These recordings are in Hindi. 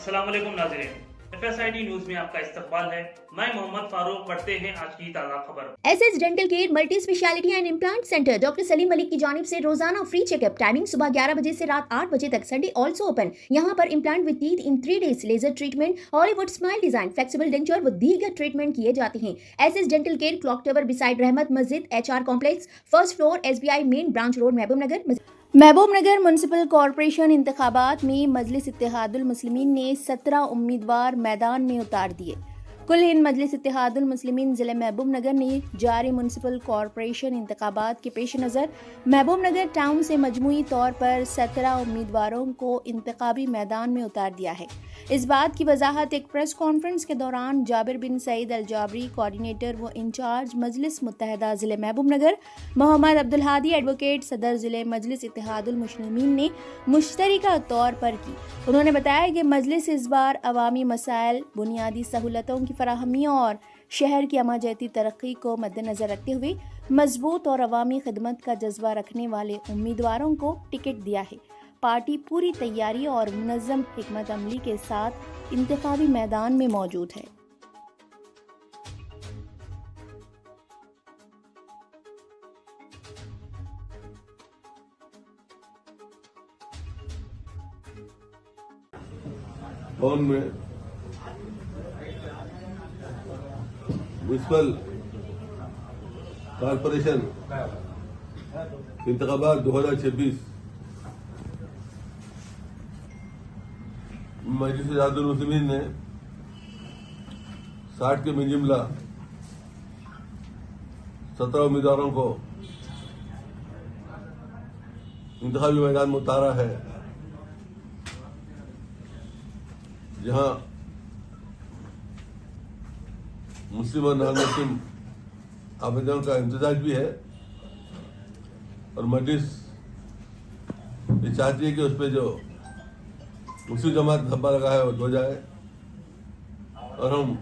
अस्सलाम वालेकुम नाज़रीन, FSID न्यूज में आपका इस्तकबाल है। मैं मोहम्मद फारूक। पढ़ते हैं आज की ताज़ा खबर। SS dental care multi speciality and implant centre doctor Salim Malik की जानिब से रोजाना फ्री चेकअप। टाइमिंग सुबह 11 बजे से रात 8 बजे तक। Sunday also open. यहाँ पर implant with teeth in 3 days, laser treatment, Hollywood smile design, flexible denture व दीगर ट्रीटमेंट किए जाते हैं। SS dental care clock tower beside Rahmat Masjid, HR complex, first floor, SBI main branch road, Mahabub Nagar municipal corporation इंतखाबात में मजलिस इत्तेहादुल मुस्लिमीन ने 17 उम्मीदवार मैदान में उतार दिए। कुल हिंद मजलिस इत्तेहादुल मुस्लिमीन जिले महबूब नगर ने जारी म्युनिसिपल कॉरपोरेशन इंतखाबात के पेश नज़र महबूब नगर टाउन से मजमूई तौर पर 17 उम्मीदवारों को इंतखाबी मैदान में उतार दिया है। इस बात की वजाहत एक प्रेस कॉन्फ्रेंस के दौरान जाबिर बिन सईद अल जाबरी, कोऑर्डिनेटर व इंचार्ज मजलिस मुत्तहदा जिले महबूब नगर, मोहम्मद अब्दुल हादी एडवोकेट सदर जिले मजलिस इत्तेहादुल मुस्लिमीन ने मुश्तरका तौर पर की। उन्होंने बताया कि मजलिस इस बार अवामी मसाइल, बुनियादी सहूलतों की फराहमी और शहर की अमाजती तरक्की को मद्देनजर रखते हुए मजबूत और अवामी खिदमत का जज्बा रखने वाले उम्मीदवारों को टिकट दिया है। पार्टी पूरी तैयारी और मुनज़्ज़म हिकमत अमली के साथ इंतखाबी मैदान में मौजूद है। टाउन में म्युनिसिपल कॉरपोरेशन इंतखाबात 2026 मजलिस इत्तेहादुल मुस्लिमीन ने 60 के में जुमला 17 उम्मीदवारों को इंतखाबी मैदान में उतारा है, जहां मुस्लिम और नॉन मुस्लिम आवेदन का इम्तिजाज भी है और मजलिस ये चाहती है कि उस पर जो मुस्लिम जमात धब्बा लगा है वो धो जाए और हम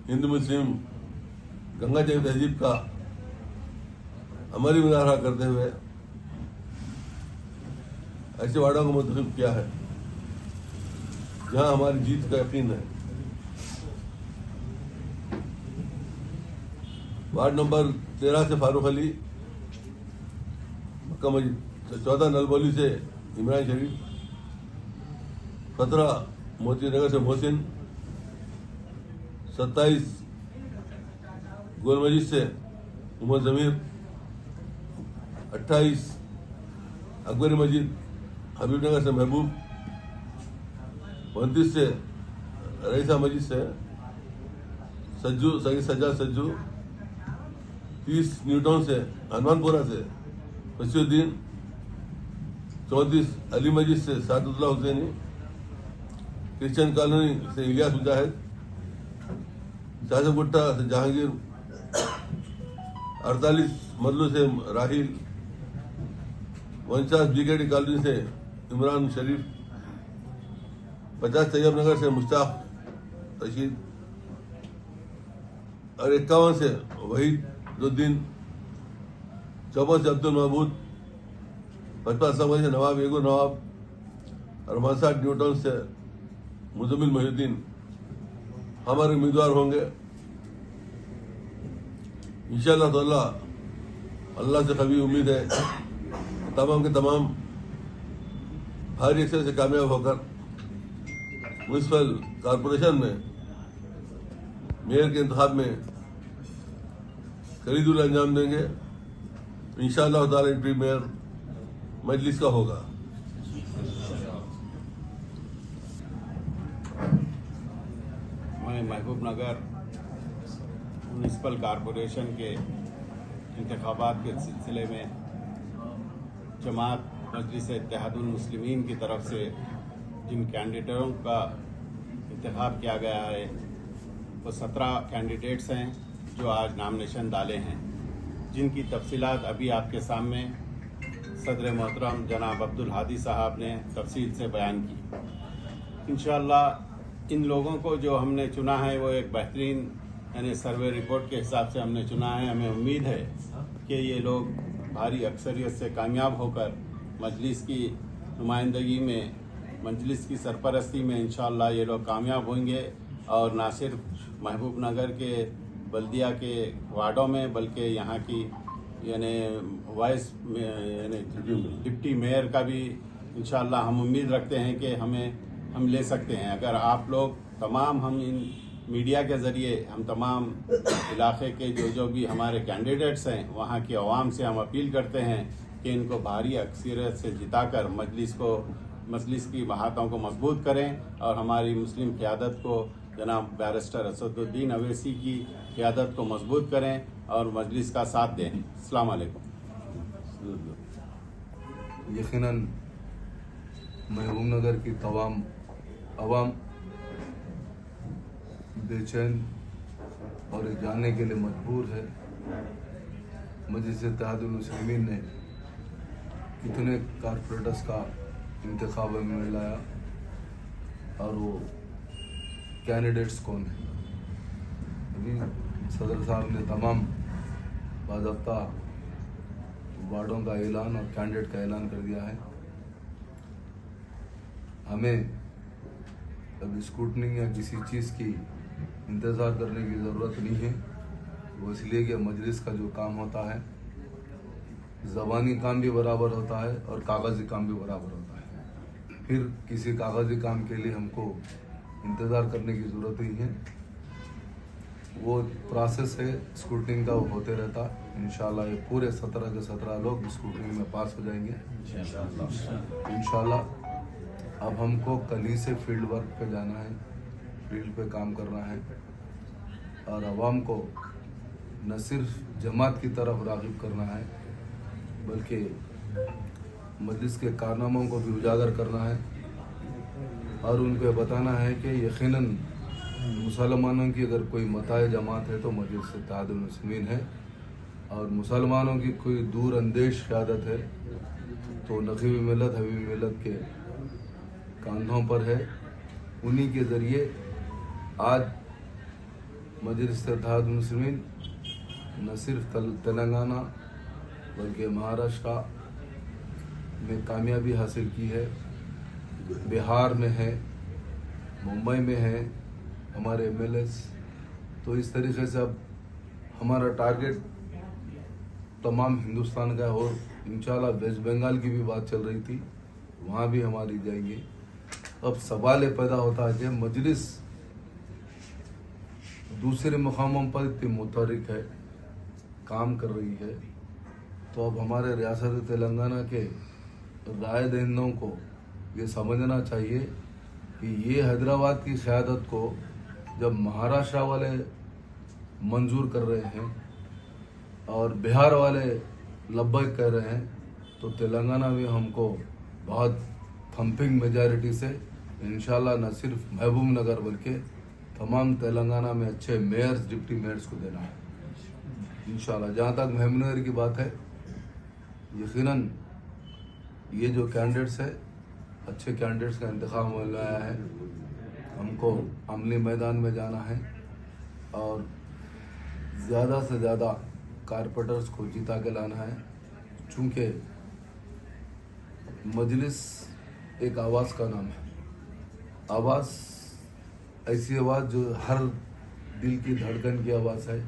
हिंदू मुस्लिम गंगा जल तहजीब का अमली मुजाहरा करते हुए ऐसे वार्डों को मुंतखब किया है जहां हमारी जीत का यकीन है। वार्ड नंबर 13 से फारूक अली, मक्का मस्जिद, 14 नलबोली से इमरान शरीफ, 17 मोती नगर से मोहसिन, 27 गोल मस्जिद से उमर जमीर, 28 अकबरी मस्जिद हबीब नगर से महबूब, 29 से रईसा मस्जिद से सज्जू सईद सज्जाद सज्जू, 30 न्यूटाउन से हनुमानपुरा से फसीउद्दीन, 34 अली मस्जिद से सादुल्लाह हुसैनी, क्रिश्चियन कॉलोनी से इलियास मुजाहिद, शाहजहां से जहांगीर, 48 मदलू से राहिल, 49 BKD कॉलोनी से इमरान शरीफ, 50 तैयब नगर से मुश्ताक रशीद और 51 से वहीदुद्दीन, 54 से अब्दुल महमूद, 55 से नवाब एगो नवाब और 59 न्यूटन से मुजम्मिल मोहिउद्दीन हमारे उम्मीदवार होंगे। इंशाअल्लाह ताला अल्लाह से कभी उम्मीद है तमाम के तमाम भारी अक्सर से कामयाब होकर म्युनिसिपल कॉरपोरेशन में मेयर के इंतखाब में खरीदुल अंजाम देंगे। इंशाअल्लाह ताला डिप्टी मेयर मजलिस का होगा। मैं महबूब नगर म्युनिसिपल कॉरपोरेशन के इंतखाबात के सिलसिले में जमात मजलिस इत्तेहादुल मुस्लिमीन की तरफ से जिन कैंडिडेटों का इंतखाब किया गया है वो 17 कैंडिडेट्स हैं जो आज नामिनेशन डाले हैं, जिनकी तफसीलात अभी आपके सामने सदर मोहतरम जनाब अब्दुल हादी साहब ने तफसील से बयान की। इंशाअल्लाह इन लोगों को जो हमने चुना है वो एक बेहतरीन यानी सर्वे रिपोर्ट के हिसाब से हमने चुना है। हमें उम्मीद है कि ये लोग भारी अक्सरियत से कामयाब होकर मजलिस की नुमाइंदगी में मजलिस की सरपरस्ती में इंशाअल्लाह ये लोग कामयाब होंगे और ना सिर्फ महबूब नगर के बल्दिया के वार्डों में बल्कि यहाँ की यानी वाइस यानी डिप्टी मेयर का भी इंशाअल्लाह हम उम्मीद रखते हैं कि हम ले सकते हैं। अगर आप लोग तमाम हम इन मीडिया के ज़रिए हम तमाम इलाके के जो भी हमारे कैंडिडेट्स हैं वहाँ की आवाम से हम अपील करते हैं कि इनको भारी अक्सरियत से जिताकर मजलिस की बातों को मजबूत करें और हमारी मुस्लिम क़यादत को जनाब बैरिस्टर असदुद्दीन अवैसी की क़यादत को मजबूत करें और मजलिस का साथ दें। अस्सलाम वालेकुम। यकीनन महबूब नगर की तमाम आवाम बेचैन और ये जानने के लिए मजबूर है मजलिस इत्तेहादुल मुस्लिमीन ने कितने कारपोरेटर्स का इंतखाब में लाया और वो कैंडिडेट्स कौन है। अभी सदर साहब ने तमाम बाज़ाब्ता वार्डों का ऐलान और कैंडिडेट का ऐलान कर दिया है। हमें अभी स्क्रूटनी या किसी चीज़ की इंतज़ार करने की ज़रूरत नहीं है। वो इसलिए कि मजलिस का जो काम होता है ज़बानी काम भी बराबर होता है और कागज़ी काम भी बराबर होता है। फिर किसी कागज़ी काम के लिए हमको इंतज़ार करने की ज़रूरत नहीं है। वो प्रोसेस है स्क्रूटनी का, वो होते रहता। इंशाल्लाह ये पूरे 17 के 17 लोग स्क्रूटनी में पास हो जाएंगे इंशाल्लाह। अब हमको कल ही से फील्ड वर्क पे जाना है, फील्ड पे काम करना है और आवाम को न सिर्फ जमात की तरफ राग़िब करना है बल्कि मजलिस के कारनामों को भी उजागर करना है और उनको बताना है कि यकीनन मुसलमानों की अगर कोई मताए जमात है तो मजलिस इत्तेहादुल मुस्लिमीन है और मुसलमानों की कोई दूर अंदेश क़यादत है तो नक़ीब मिल्लत हबीब मिल्लत के कांधों पर है। उन्हीं के ज़रिए आज मजलिस इत्तेहादुल मुस्लिमीन न सिर्फ तेलंगाना बल्कि महाराष्ट्र में कामयाबी हासिल की है, बिहार में है, मुंबई में है हमारे एमएलएस। तो इस तरीके से अब हमारा टारगेट तमाम हिंदुस्तान का और इंशाल्लाह वेस्ट बंगाल की भी बात चल रही थी, वहाँ भी हमारी जाएंगे। अब सवाल पैदा होता है कि मजलिस दूसरे मकामों पर इतनी मुतहरिक है, काम कर रही है, तो अब हमारे रियासत तेलंगाना के राय दहिंदों को ये समझना चाहिए कि ये हैदराबाद की क़यादत को जब महाराष्ट्र वाले मंजूर कर रहे हैं और बिहार वाले लब्बैक कह रहे हैं तो तेलंगाना में हमको बहुत थम्पिंग मेजॉरिटी से इंशाल्लाह न सिर्फ महबूब नगर बल्कि तमाम तेलंगाना में अच्छे मेयर्स डिप्टी मेयर्स को देना है इंशाल्लाह। जहाँ तक महबूब नगर की बात है, यकीनन ये जो कैंडिडेट्स है अच्छे कैंडिडेट्स का इंतखाब मिल आया है। हमको अमली मैदान में जाना है और ज़्यादा से ज़्यादा कारपोरेटर्स को जिता के लाना है। चूँकि मजलिस एक आवाज़ का नाम है, आवाज़ ऐसी आवाज़ जो हर दिल की धड़कन की आवाज़ है।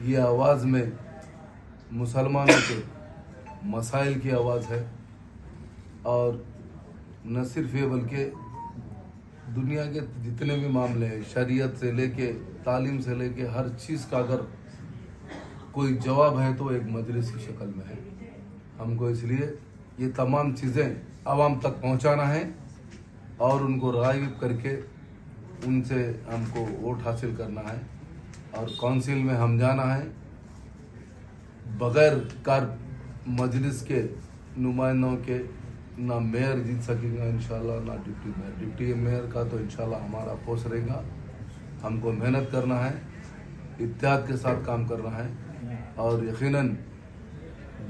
ये आवाज़ में मुसलमानों के मसाइल की आवाज़ है और न सिर्फ ये बल्कि दुनिया के जितने भी मामले हैं, शरीयत से लेके तालीम से लेके हर चीज़ का अगर कोई जवाब है तो एक मजलिस की शक्ल में है। हमको इसलिए ये तमाम चीज़ें आवाम तक पहुंचाना है और उनको राग़िब करके उनसे हमको वोट हासिल करना है और काउंसिल में हम जाना है। बग़ैर कार मजलिस के नुमाइंदों के ना मेयर जीत सकेगा इंशाल्लाह, ना डिप्टी मेयर। डिप्टी मेयर का तो इंशाल्लाह हमारा पोस्ट रहेगा। हमको मेहनत करना है, इत्तेहाद के साथ काम करना है और यकीनन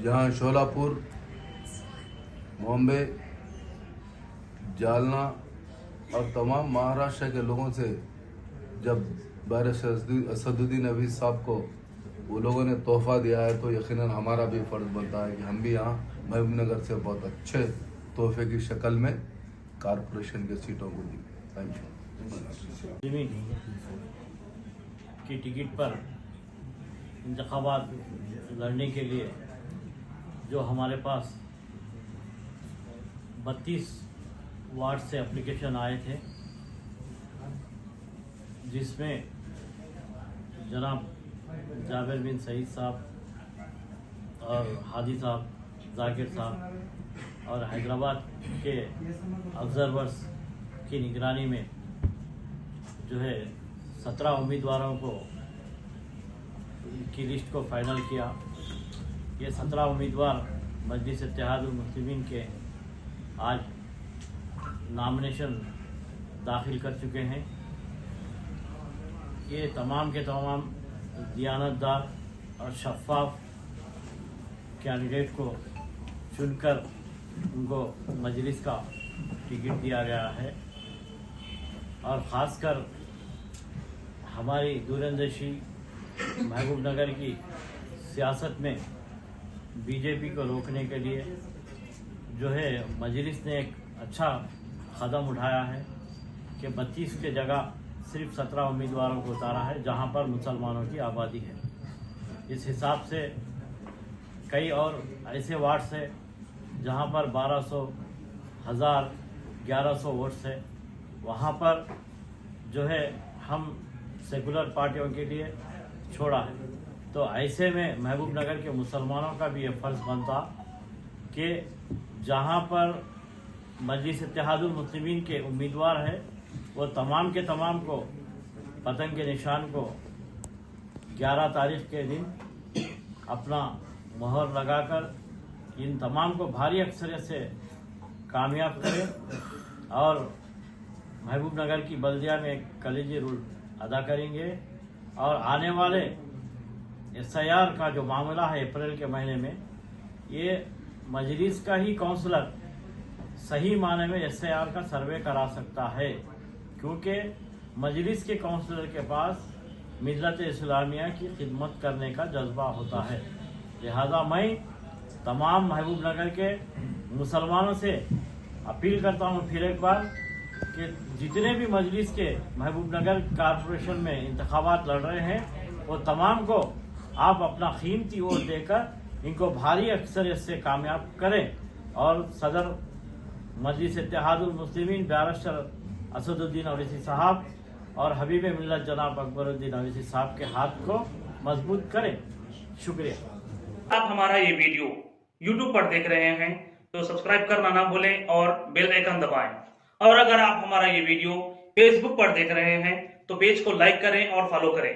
जहाँ शोलापुर, बॉम्बे, जालना और तमाम महाराष्ट्र के लोगों से जब बैरिस्टर असदुद्दीन अवैसी साहब को वो लोगों ने तोहफा दिया है तो यकीनन हमारा भी फ़र्ज़ बनता है कि हम भी यहाँ महबूब नगर से बहुत अच्छे तोहफे की शक्ल में कारपोरेशन के सीटों को दी। Thank you. ज़मीन की टिकट पर इंतखाबात लड़ने के लिए जो हमारे पास 32 वार्ड से एप्लीकेशन आए थे, जिसमें जनाब जाबिर बिन सईद साहब और हादी साहब, जाकिर साहब और हैदराबाद के ऑब्जर्वर्स की निगरानी में जो है 17 उम्मीदवारों को की लिस्ट को फाइनल किया। ये 17 उम्मीदवार मजलिस इत्तेहादुल मुस्लिमीन के आज नॉमिनेशन दाखिल कर चुके हैं। ये तमाम के तमाम दियानतदार और शफ़ाफ कैंडिडेट को चुनकर उनको मजलिस का टिकट दिया गया है। और ख़ासकर हमारी दूरंदेशी महबूब नगर की सियासत में बीजेपी को रोकने के लिए जो है मजलिस ने एक अच्छा कदम उठाया है कि 32 के जगह सिर्फ 17 उम्मीदवारों को उतारा है, जहां पर मुसलमानों की आबादी है। इस हिसाब से कई और ऐसे वार्ड्स है जहां पर 1200, 1000, 1100 वोट्स है, वहां पर जो है हम सेकुलर पार्टियों के लिए छोड़ा है। तो ऐसे में महबूब नगर के मुसलमानों का भी ये फर्ज बनता कि जहां पर मजलिस इत्तेहादुल मुस्लिमीन के उम्मीदवार है वो तमाम के तमाम को पतंग के निशान को 11 तारीख के दिन अपना मोहर लगाकर इन तमाम को भारी अक्सरियत से कामयाब करें और महबूब नगर की बल्दिया में कलेजी रूल अदा करेंगे। और आने वाले SIR का जो मामला है अप्रैल के महीने में, ये मजलिस का ही काउंसलर सही माने में SIR का सर्वे करा सकता है, क्योंकि मजलिस के काउंसलर के पास मिल्लत इस्लामिया की खिदमत करने का जज्बा होता है। लिहाजा मैं तमाम महबूब नगर के मुसलमानों से अपील करता हूँ फिर एक बार कि जितने भी मजलिस के महबूब नगर कारपोरेशन में इंतखाबात लड़ रहे हैं वो तमाम को आप अपना कीमती वोट देकर इनको भारी अक्सरियत से कामयाब करें और सदर मजलिस इत्तेहादुल मुस्लिमीन बैरिस्टर असदुद्दीन अवैसी साहब और हबीब मिल्लत जनाब अकबरुद्दीन अवैसी साहब के हाथ को मजबूत करें। शुक्रिया। आप हमारा ये वीडियो YouTube पर देख रहे हैं तो सब्सक्राइब करना ना भूलें और बेल आइकन दबाएं। और अगर आप हमारा ये वीडियो Facebook पर देख रहे हैं तो पेज को लाइक करें और फॉलो करें।